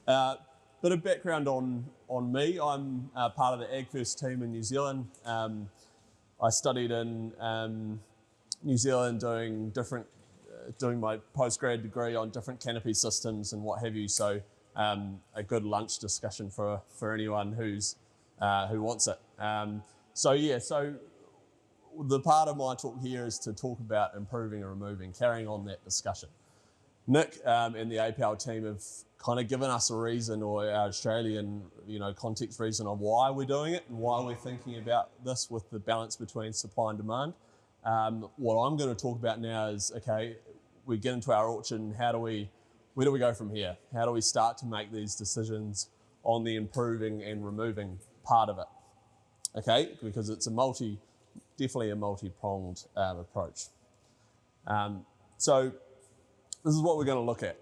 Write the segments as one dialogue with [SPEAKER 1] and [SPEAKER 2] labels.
[SPEAKER 1] Bit of background on me. I'm part of the AgFirst team in New Zealand. I studied in New Zealand doing my postgrad degree on different canopy systems and what have you. So a good lunch discussion for anyone who wants it. So the part of my talk here is to talk about improving and removing, carrying on that discussion. Nick and the APAL team have kind of given us a reason, or our Australian, context reason of why we're doing it and why we're thinking about this with the balance between supply and demand. What I'm going to talk about now is, okay, we get into our orchard and where do we go from here? How do we start to make these decisions on the improving and removing part of it? Okay, because it's definitely a multi-pronged approach. So this is what we're going to look at.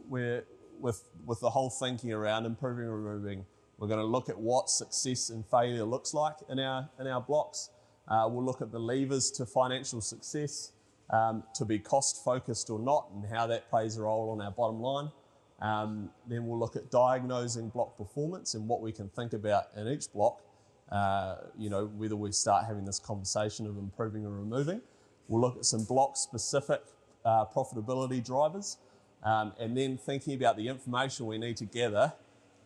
[SPEAKER 1] With the whole thinking around improving and removing, we're going to look at what success and failure looks like in our blocks. We'll look at the levers to financial success, to be cost focused or not, and how that plays a role on our bottom line. Then we'll look at diagnosing block performance and what we can think about in each block, whether we start having this conversation of improving and removing. We'll look at some block specific profitability drivers, and then thinking about the information we need to gather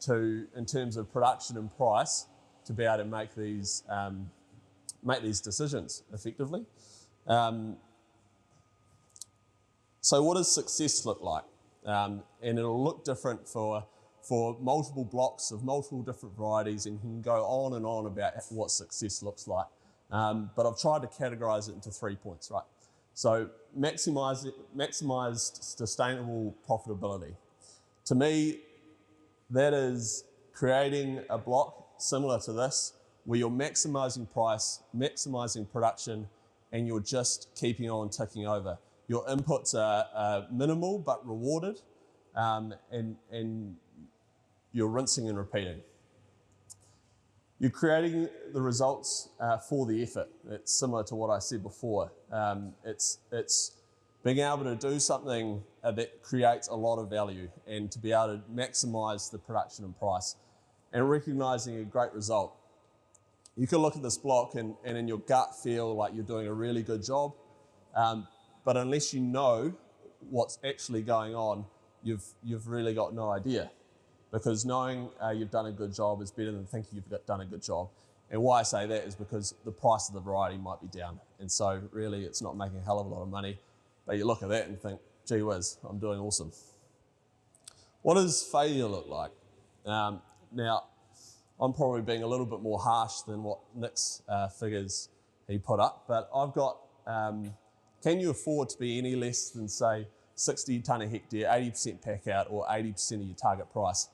[SPEAKER 1] in terms of production and price to be able to make these decisions effectively. So what does success look like? And it'll look different for multiple blocks of multiple different varieties, and you can go on and on about what success looks like. But I've tried to categorize it into 3 points, right? So maximized sustainable profitability. To me, that is creating a block similar to this, where you're maximizing price, maximizing production, and you're just keeping on ticking over. Your inputs are minimal but rewarded, and you're rinsing and repeating. You're creating the results for the effort. It's similar to what I said before. It's being able to do something that creates a lot of value, and to be able to maximize the production and price, and recognizing a great result. You can look at this block and in your gut feel like you're doing a really good job, but unless you know what's actually going on, you've really got no idea. Because knowing you've done a good job is better than thinking you've done a good job. And why I say that is because the price of the variety might be down. And so really it's not making a hell of a lot of money. But you look at that and think, gee whiz, I'm doing awesome. What does failure look like? Now, I'm probably being a little bit more harsh than what Nick's figures he put up. But I've got, can you afford to be any less than, say, 60 tonne a hectare, 80% pack out, or 80% of your target price?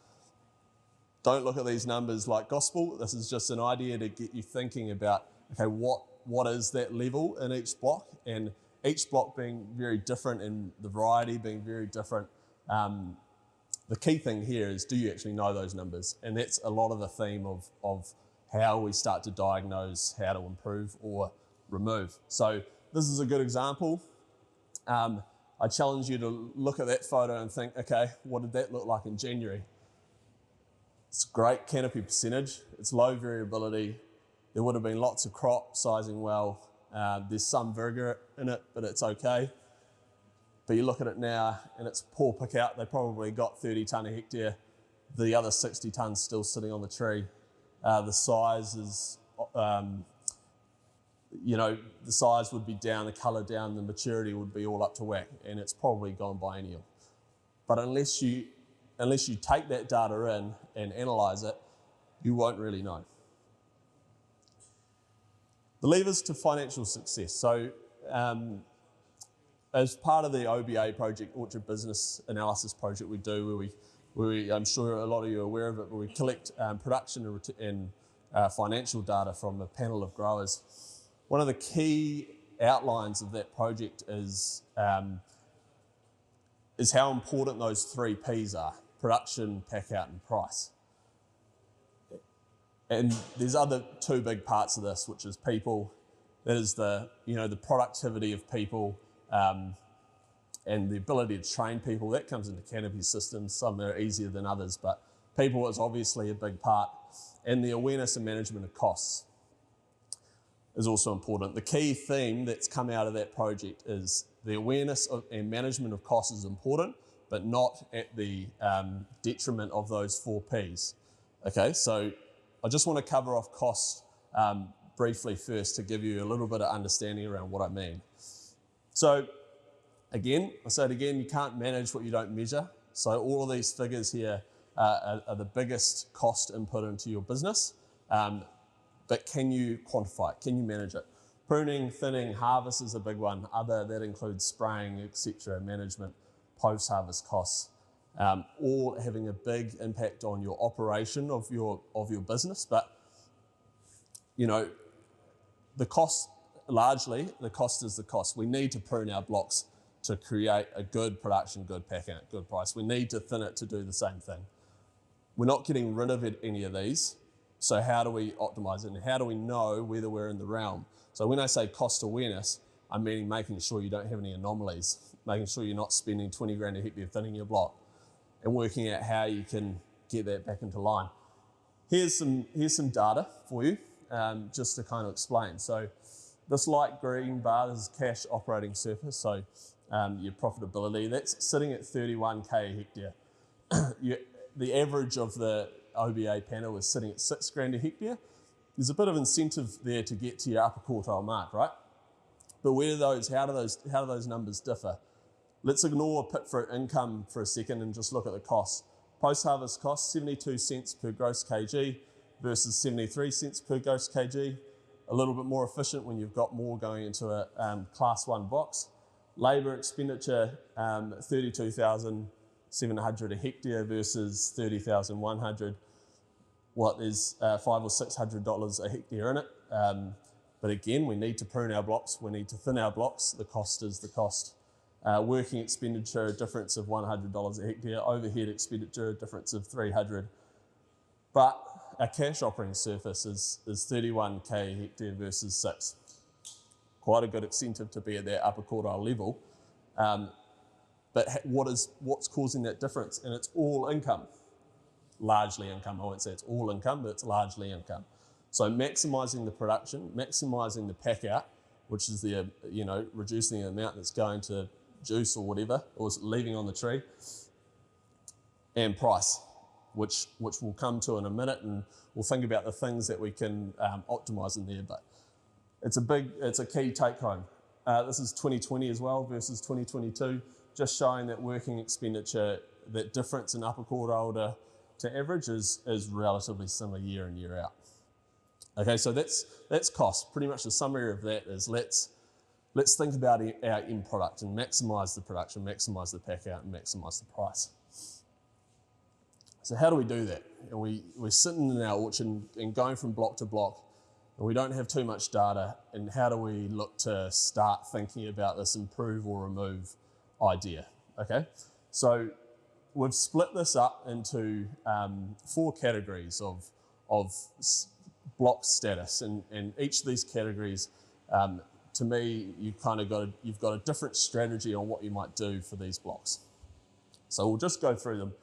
[SPEAKER 1] Don't look at these numbers like gospel. This is just an idea to get you thinking about, okay, what is that level in each block, and each block being very different and the variety being very different. The key thing here is, do you actually know those numbers? And that's a lot of the theme of how we start to diagnose how to improve or remove. So this is a good example. I challenge you to look at that photo and think, okay, what did that look like in January? It's a great canopy percentage. It's low variability. There would have been lots of crop sizing well. There's some vigor in it, but it's okay. But you look at it now and it's poor pick out. They probably got 30 tonne a hectare. The other 60 tonnes still sitting on the tree. The size is, the size would be down, the colour down, the maturity would be all up to whack, and it's probably gone biennial. But unless you take that data in and analyse it, you won't really know. The levers to financial success. So as part of the OBA project, Orchard Business Analysis project we do, where we I'm sure a lot of you are aware of it, where we collect production and financial data from a panel of growers. One of the key outlines of that project is how important those 3 Ps are: production, pack out, and price. And there's other 2 big parts of this, which is people. That is the productivity of people, and the ability to train people, that comes into canopy systems. Some are easier than others, but people is obviously a big part. And the awareness and management of costs is also important. The key theme that's come out of that project is the awareness and management of costs is important, but not at the detriment of those 4 Ps. Okay, so I just want to cover off costs briefly first to give you a little bit of understanding around what I mean. So again, I say it again, you can't manage what you don't measure. So all of these figures here are the biggest cost input into your business, but can you quantify it? Can you manage it? Pruning, thinning, harvest is a big one. That includes spraying, etc., management, post-harvest costs, all having a big impact on your operation of your business. But you know, the cost, largely, the cost is the cost. We need to prune our blocks to create a good production, good packing, good price. We need to thin it to do the same thing. We're not getting rid of any of these. So how do we optimize it, and how do we know whether we're in the realm? So when I say cost awareness, I'm meaning making sure you don't have any anomalies, making sure you're not spending 20 grand a hectare thinning your block, and working out how you can get that back into line. Here's some data for you, just to kind of explain. So this light green bar is cash operating surface, so your profitability, that's sitting at 31K a hectare. The average of the OBA panel is sitting at 6 grand a hectare. There's a bit of incentive there to get to your upper quartile mark, right? But how do those numbers differ? Let's ignore pit fruit income for a second and just look at the costs. Post-harvest costs, 72 cents per gross kg versus 73 cents per gross kg. A little bit more efficient when you've got more going into a class 1 box. Labour expenditure, 32,700 a hectare versus 30,100. There's $500 or $600 a hectare in it. But again, we need to prune our blocks, we need to thin our blocks. The cost is the cost. Working expenditure, a difference of $100 a hectare. Overhead expenditure, a difference of $300. But our cash operating surface is 31K a hectare versus 6. Quite a good incentive to be at that upper quartile level. But what's causing that difference? And it's all income. Largely income. I won't say it's all income, but it's largely income. So maximising the production, maximising the pack out, which is the reducing the amount that's going to juice or whatever, or is leaving on the tree, and price, which we'll come to in a minute, and we'll think about the things that we can optimise in there. But it's a key take home. This is 2020 as well versus 2022, just showing that working expenditure, that difference in upper quartile to average is relatively similar year in, year out. Okay, so that's cost. Pretty much the summary of that is let's think about our end product and maximise the production, maximise the pack out, and maximise the price. So how do we do that? We're sitting in our orchard and going from block to block, and we don't have too much data, and how do we look to start thinking about this improve or remove idea? Okay, so we've split this up into 4 categories of block status, and each of these categories, to me, you've got a different strategy on what you might do for these blocks. So we'll just go through them.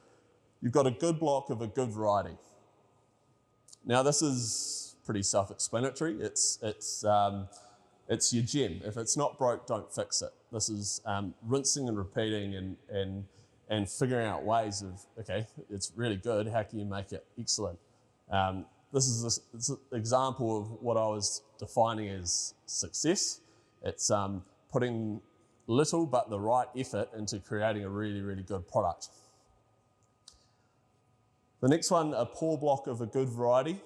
[SPEAKER 1] You've got a good block of a good variety. Now this is pretty self-explanatory. It's your gem. If it's not broke, don't fix it. This is rinsing and repeating and figuring out ways of, okay, it's really good, how can you make it excellent? This is an example of what I was defining as success. It's putting little but the right effort into creating a really, really good product. The next one, a poor block of a good variety.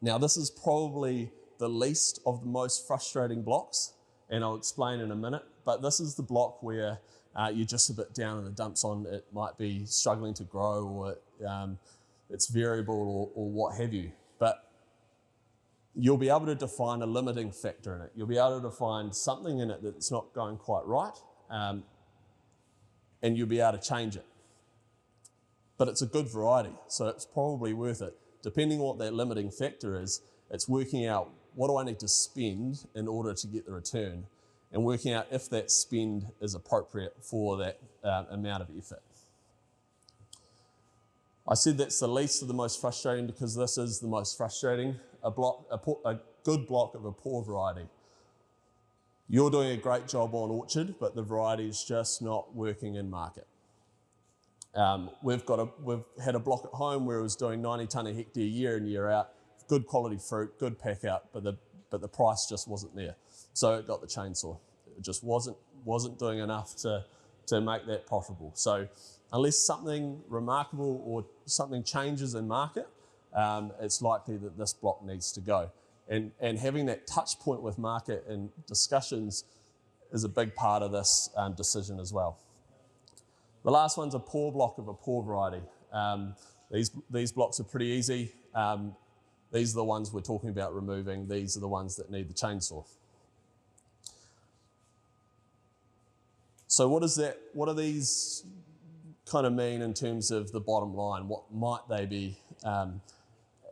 [SPEAKER 1] Now this is probably the least of the most frustrating blocks, and I'll explain in a minute, but this is the block where you're just a bit down in the dumps on it. Might be struggling to grow, or it's variable, or what have you. But you'll be able to define a limiting factor in it. You'll be able to define something in it that's not going quite right, and you'll be able to change it. But it's a good variety, so it's probably worth it. Depending on what that limiting factor is, it's working out what do I need to spend in order to get the return. and working out if that spend is appropriate for that amount of effort. I said that's the least of the most frustrating because this is the most frustrating, a good block of a poor variety. You're doing a great job on orchard, but the variety is just not working in market. We've had a block at home where it was doing 90 tonne a hectare year in, year out, good quality fruit, good pack out, but the price just wasn't there. So it got the chainsaw. It just wasn't doing enough to make that profitable. So unless something remarkable or something changes in market, it's likely that this block needs to go. And having that touch point with market and discussions is a big part of this decision as well. The last one's a poor block of a poor variety. These blocks are pretty easy. These are the ones we're talking about removing. These are the ones that need the chainsaw. So what do these kind of mean in terms of the bottom line? What might they be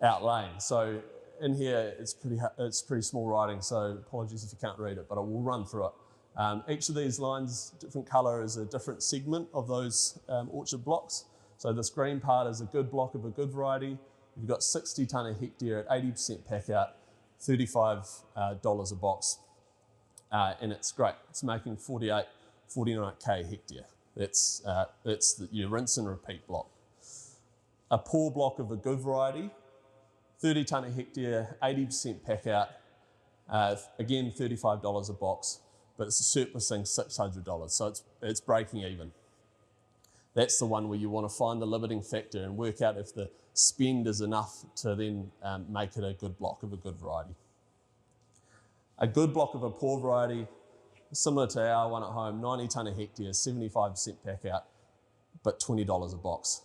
[SPEAKER 1] outlaying? So in here, it's pretty small writing, so apologies if you can't read it, but I will run through it. Each of these lines, different colour, is a different segment of those orchard blocks. So this green part is a good block of a good variety. You've got 60 tonne a hectare at 80% pack out, $35 a box, and it's great. It's making 49k a hectare. That's your rinse and repeat block. A poor block of a good variety, 30 tonne a hectare, 80% pack out, again $35 a box, but it's surplusing $600, so it's breaking even. That's the one where you want to find the limiting factor and work out if the spend is enough to then make it a good block of a good variety. A good block of a poor variety, similar to our one at home, 90 tonne a hectare, 75% pack out, but $20 a box,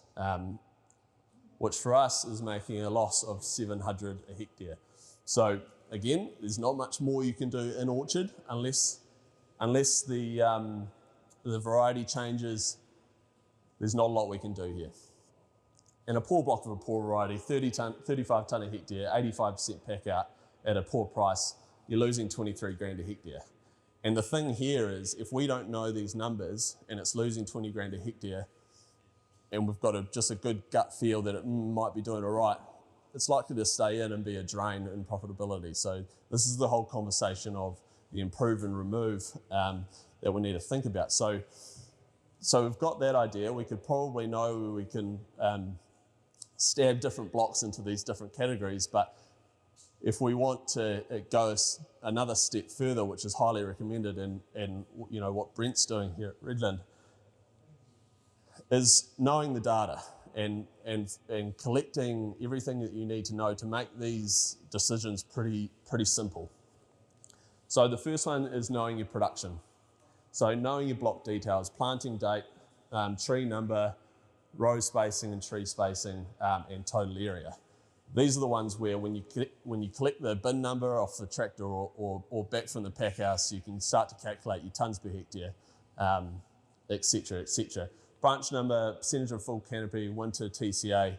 [SPEAKER 1] which for us is making a loss of $700 a hectare. So again, there's not much more you can do in orchard unless the variety changes. There's not a lot we can do here. In a poor block of a poor variety, 35 tonne a hectare, 85% pack out at a poor price, you're losing 23 grand a hectare. And the thing here is, if we don't know these numbers and it's losing 20 grand a hectare, and we've got just a good gut feel that it might be doing all right, it's likely to stay in and be a drain in profitability. So this is the whole conversation of the improve and remove that we need to think about. So we've got that idea. We could probably know where we can stab different blocks into these different categories, but if we want to go another step further, which is highly recommended, and you know what Brent's doing here at Redland, is knowing the data and collecting everything that you need to know to make these decisions pretty simple. So the first one is knowing your production. So knowing your block details, planting date, tree number, row spacing and tree spacing, and total area. These are the ones where when you collect the bin number off the tractor or back from the pack house, you can start to calculate your tonnes per hectare, etc., etc. Branch number, percentage of full canopy, winter TCA.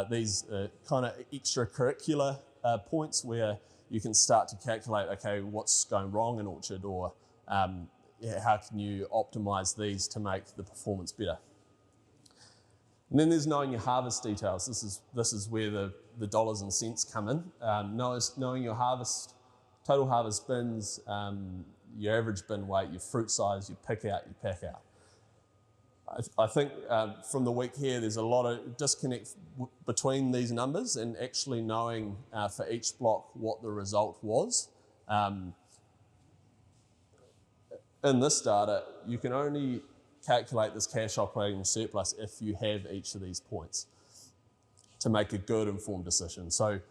[SPEAKER 1] These are kind of extracurricular points where you can start to calculate, okay, what's going wrong in orchard, or how can you optimize these to make the performance better. And then there's knowing your harvest details. This is where the dollars and cents come in. Knowing your harvest, total harvest bins, your average bin weight, your fruit size, your pick out, your pack out. I think from the week here, there's a lot of disconnect between these numbers and actually knowing for each block what the result was. In this data, you can only calculate this cash operating surplus if you have each of these points to make a good informed decision. So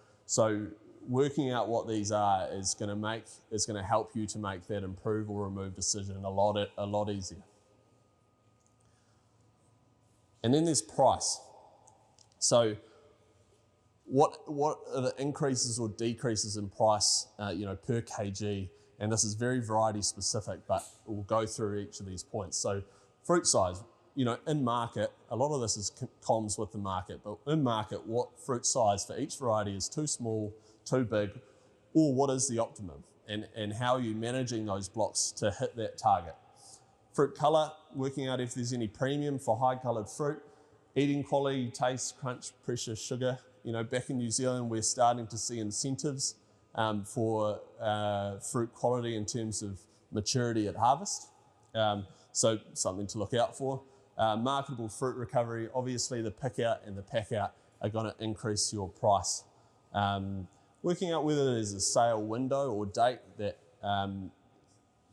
[SPEAKER 1] working out what these are is going to help you to make that improve or remove decision a lot easier. And then there's price. So what are the increases or decreases in price, per kg? And this is very variety specific, but we'll go through each of these points. So fruit size, in market, a lot of this is comms with the market, but in market, what fruit size for each variety is too small, too big, or what is the optimum? and how are you managing those blocks to hit that target. Fruit colour, working out if there's any premium for high coloured fruit. Eating quality, taste, crunch, pressure, sugar. You know, back in New Zealand, we're starting to see incentives for fruit quality in terms of maturity at harvest. So something to look out for. Marketable fruit recovery, obviously the pick out and the pack out are going to increase your price. Working out whether there's a sale window or date that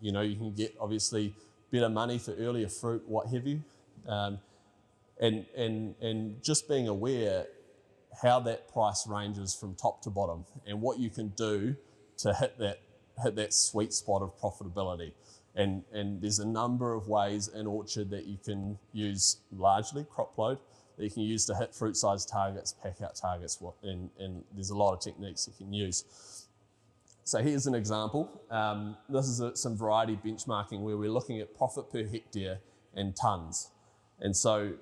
[SPEAKER 1] you know, you can get obviously better money for earlier fruit, what have you. And just being aware how that price ranges from top to bottom and what you can do to hit that sweet spot of profitability. And there's a number of ways in orchard that you can use, largely crop load, that you can use to hit fruit size targets, pack out targets, and there's a lot of techniques you can use. So here's an example. This is some variety benchmarking where we're looking at profit per hectare in tonnes. And so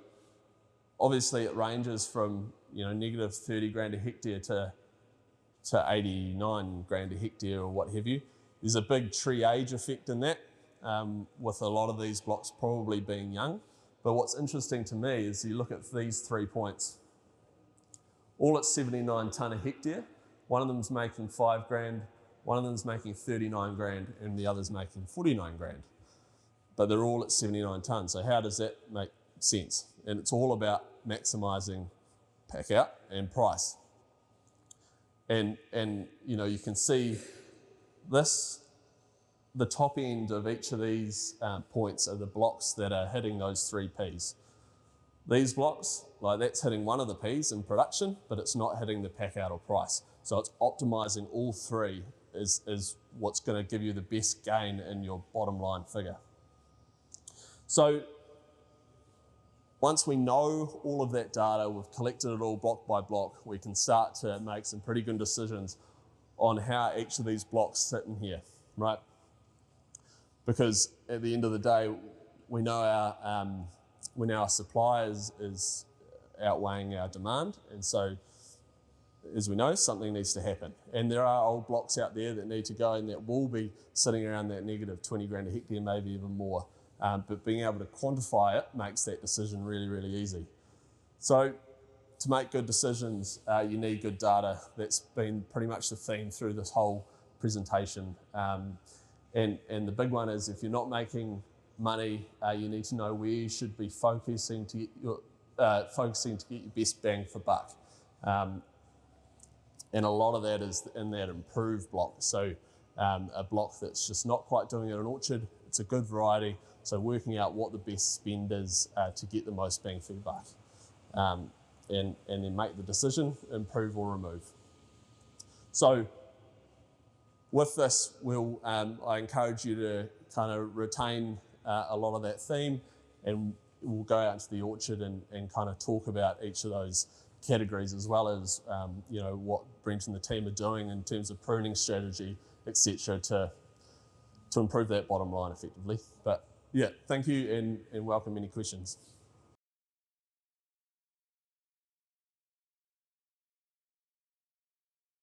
[SPEAKER 1] obviously it ranges from, you know, negative 30 grand a hectare to 89 grand a hectare or what have you. There's a big tree age effect in that, with a lot of these blocks probably being young. But what's interesting to me is you look at these 3 points, all at 79 tonne a hectare. One of them's making 5 grand, one of them's making 39 grand, and the other's making 49 grand. But they're all at 79 tonnes. So how does that make sense? And it's all about maximising pack out and price. And you know, you can see this, the top end of each of these points are the blocks that are hitting those 3 Ps. These blocks, like that's hitting one of the Ps in production, but it's not hitting the pack out or price. So it's optimizing all 3 is what's going to give you the best gain in your bottom line figure. So once we know all of that data, we've collected it all block by block, we can start to make some pretty good decisions on how each of these blocks sit in here, right? Because at the end of the day, we know our supply is outweighing our demand, and so as we know, something needs to happen. And there are old blocks out there that need to go and that will be sitting around that negative 20 grand a hectare, maybe even more. But being able to quantify it makes that decision really, really easy. So to make good decisions, you need good data. That's been pretty much the theme through this whole presentation. And the big one is if you're not making money, you need to know where you should be focusing to get your best bang for buck. And a lot of that is in that improved block. So a block that's just not quite doing it in orchard, it's a good variety. So working out what the best spend is to get the most bang for your buck. And then make the decision, improve or remove. So with this, I encourage you to kind of retain a lot of that theme, and we'll go out into the orchard and kind of talk about each of those categories, as well as you know, what Brent and the team are doing in terms of pruning strategy, etc., to improve that bottom line effectively. But yeah, thank you and welcome any questions.